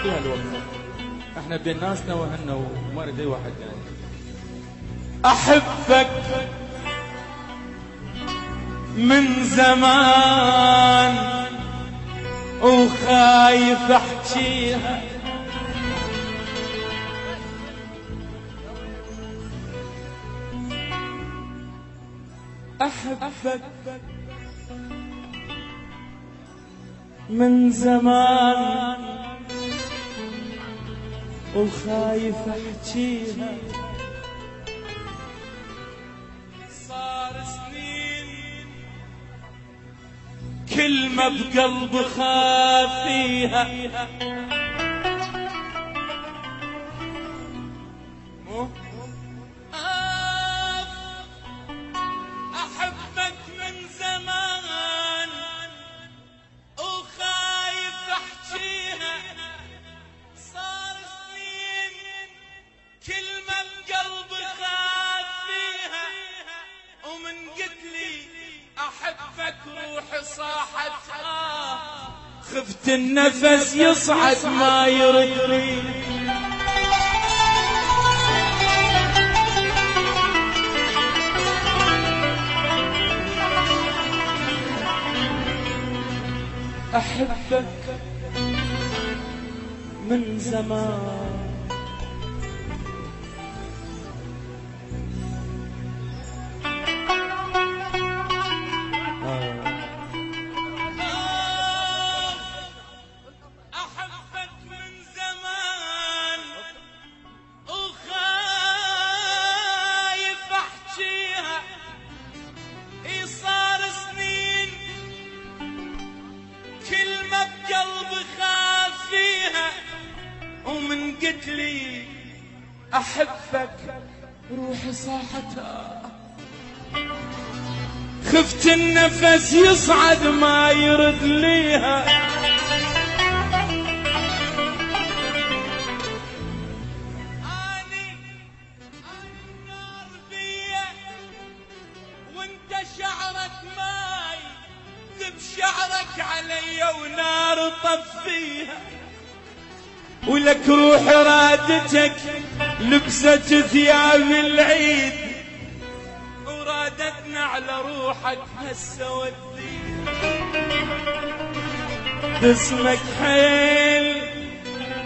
فيها الوقت. احنا بين ناسنا وهنا وما ندري واحد يعني. أحبك من زمان وخايف أحكيها، أحبك من زمان وخايف أحكيها، صار سنين كلمة بقلب خافيها، أحبك من زمان وخايف أحكيها، صار سنين كلمة بقلب خافيها، ومن قتلي أحبك روحي صاحت خفت النفس يصعد ما يرد لي. أحبك من زمان أحبك من زمان وخايف أحكيها، صار سنين كلمة بقلب خافيها، ومن قتلي أحبك روحي صاحتها خفت النفس يصعد ما يرد ليها. أني النار بيا وانت شعرك ماي، ذب شعرك علي ونار طفيها، ولك روح رادتك لبست ثياب العيد، ورادتنا على روحك هسه وديها، باسمك حيل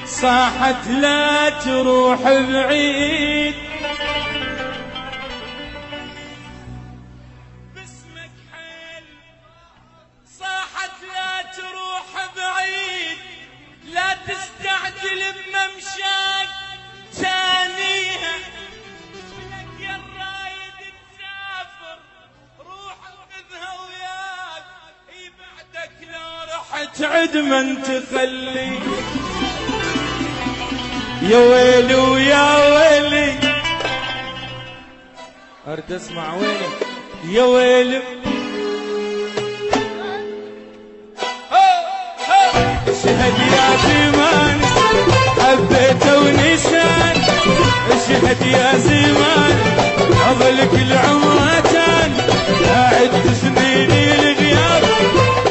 صاحت لا تروح بعيد، باسمك حيل صاحت لا تروح بعيد، لا تستعجل بممشاك ثانيها، لك يا الرايد تسافر روح خذها وياك، بعدك لو رحت عد من تخلي. يا ويلي ويا ويلي اريد اسمع وينك. يا ويلي اشهد يا زمان حبيته ونسان، اشهد يا زمان اظلك العمرتان، اعد سنيني الغياب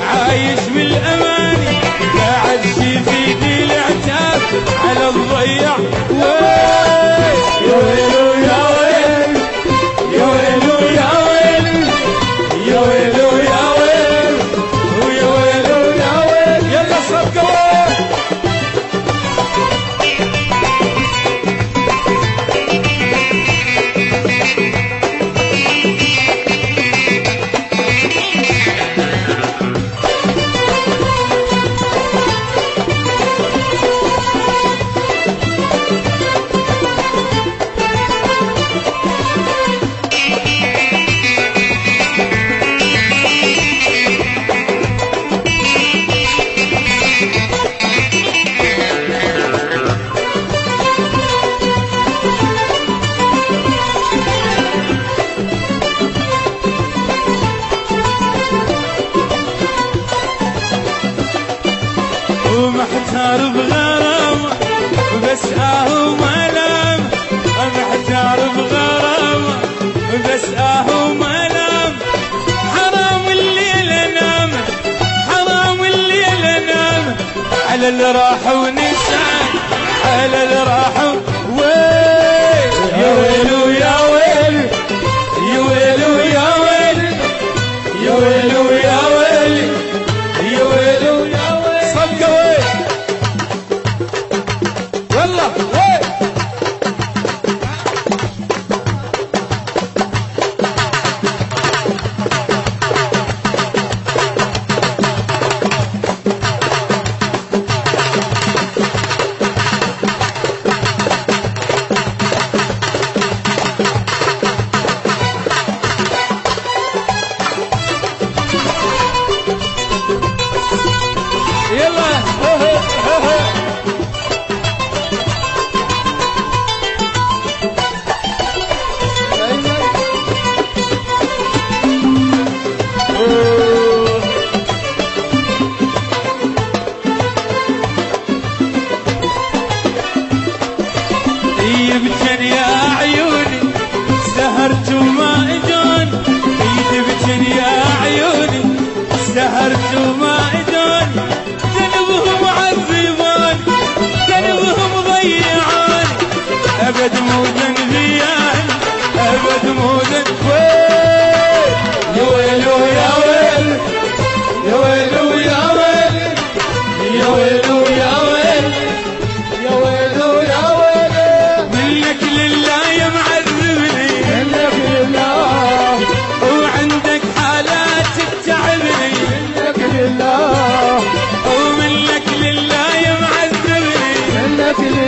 عايش بالاماني، قاعد شيفيدي العتاب على الضيع. يا ويل ويا ويل يا ويل ويا ويل يا ويل ويا ويل ويا ويل ويا ويل. يلا صفقوا ومحتار بغرامة بس ملام، محتار بغرامة بس ملام، حرام الليل انام، حرام الليل انام على اللي راح ونسى.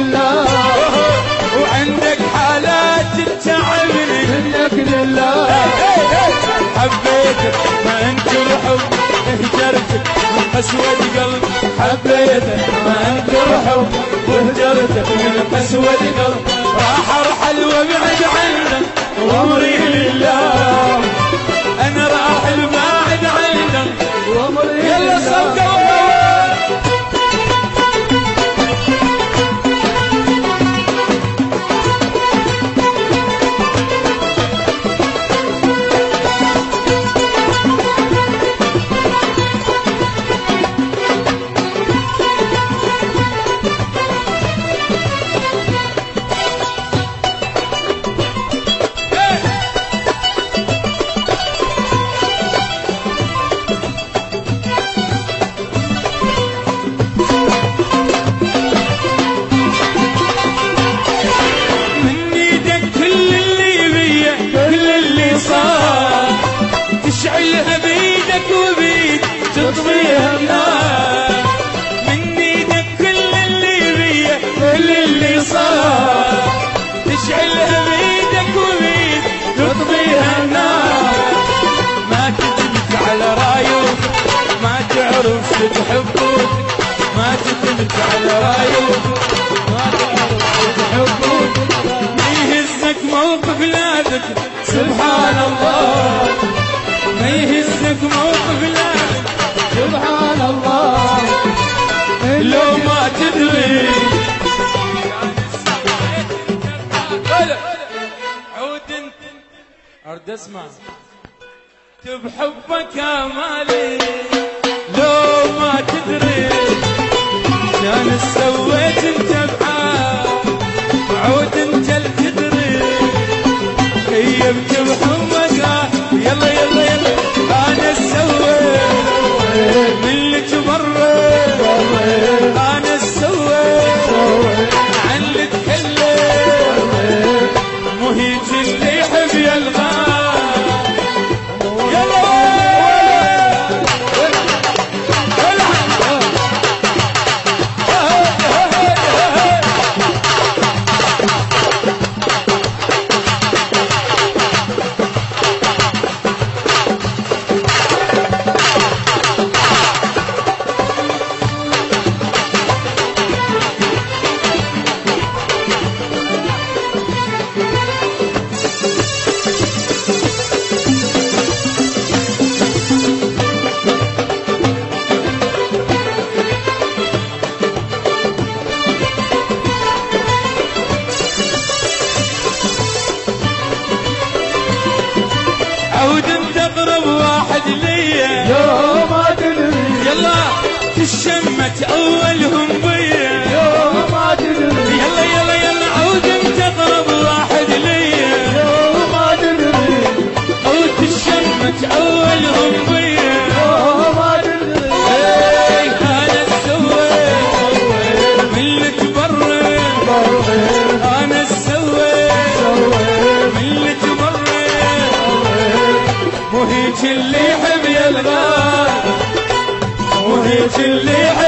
لله وعندك حالات تتعبني منك لله حبيتك ما انكر حب اهجرتك من قسوة قلب حبيتك ما انكر حب وهجرتك من قسوة قلب راح ارحل وابعد عنك وامري لله انا راح ابعد عنك وامري يلا صفقة تشعلها بيدك وبيد تطفيها النار من ايدك كل اللي بيه كل اللي صار تشعلها بيدك وبيد تطفيها النار ما تثبت على رايك ما تعرف تحبك ما تثبت على رايك ما تعرف تحبك يهزك موقف لا ذكر سبحان الله ما يهزك موقف لا سبحان الله لو ما تدري عود انت ارد اسمع بحبك امالي لو ما تدري كان سويت انت بحال عود انت اللي تدري خيبت بحبك يلا يلا يلا انا سويت من اللي تبرر انا سويت عن اللي تكلم مو هيك اللي يحب يلغى يلا عود انت اقرب واحد ليا لو ما تدري يلا تشمت اولهم بيا لو ما تدري يلا يلا يلا عود انت اقرب واحد ليا لو ما تدري عود تشمت اولهم بيا لو ما تدري انا سويت من اللي تبرر انا سويت من اللي تبرر مو هيك اللي يحب يلغى مو هيك اللي يحب